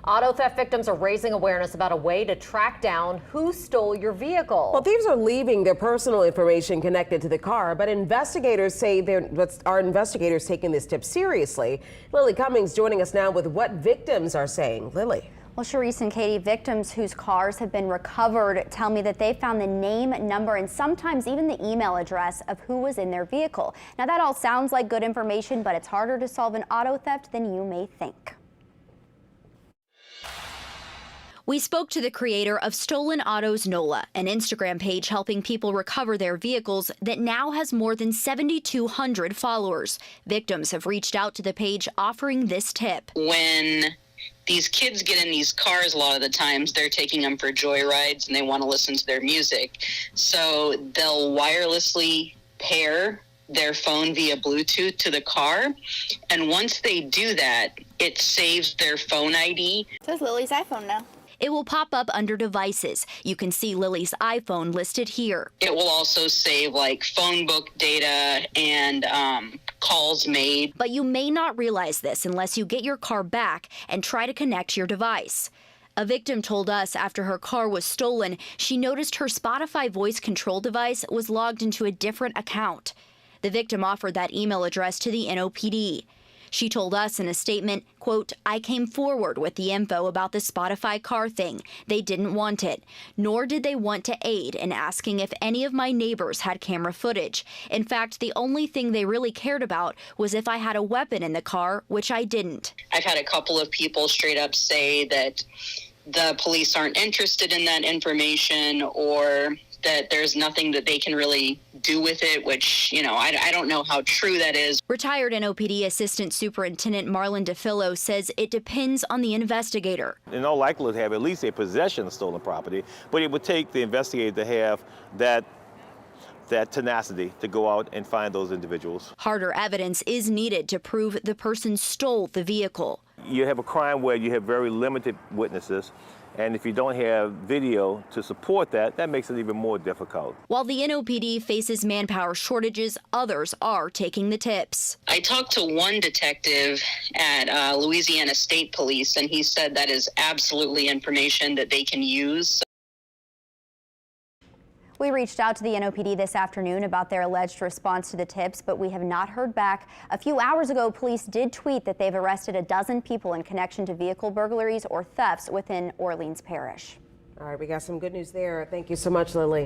Auto theft victims are raising awareness about a way to track down who stole your vehicle. Well, thieves are leaving their personal information connected to the car, but investigators say are investigators taking this tip seriously. Lily Cummings joining us now with what victims are saying. Lily. Well, Sharice and Katie, victims whose cars have been recovered tell me that they found the name, number, and sometimes even the email address of who was in their vehicle. Now, that all sounds like good information, but it's harder to solve an auto theft than you may think. We spoke to the creator of Stolen Autos NOLA, an Instagram page helping people recover their vehicles that now has more than 7,200 followers. Victims have reached out to the page offering this tip. When these kids get in these cars, a lot of the times they're taking them for joyrides and they want to listen to their music. So they'll wirelessly pair their phone via Bluetooth to the car. And once they do that, it saves their phone ID. It says Lily's iPhone now. It will pop up under devices. You can see Lily's iPhone listed here. It will also save like phone book data and calls made. But you may not realize this unless you get your car back and try to connect your device. A victim told us after her car was stolen, she noticed her Spotify voice control device was logged into a different account. The victim offered that email address to the NOPD. She told us in a statement, quote, "I came forward with the info about the Spotify car thing. They didn't want it, nor did they want to aid in asking if any of my neighbors had camera footage. In fact, the only thing they really cared about was if I had a weapon in the car, which I didn't." I've had a couple of people straight up say that the police aren't interested in that information or that there's nothing that they can really do with it, which, you know, I don't know how true that is. Retired NOPD Assistant Superintendent Marlon DeFillo says it depends on the investigator. In all likelihood, have at least a possession of stolen property, but it would take the investigator to have that tenacity to go out and find those individuals. Harder evidence is needed to prove the person stole the vehicle. You have a crime where you have very limited witnesses, and if you don't have video to support that, that makes it even more difficult. While the NOPD faces manpower shortages, others are taking the tips. I talked to one detective at Louisiana State Police, and he said that is absolutely information that they can use. We reached out to the NOPD this afternoon about their alleged response to the tips, but we have not heard back. A few hours ago, police did tweet that they've arrested a dozen people in connection to vehicle burglaries or thefts within Orleans Parish. All right, we got some good news there. Thank you so much, Lily.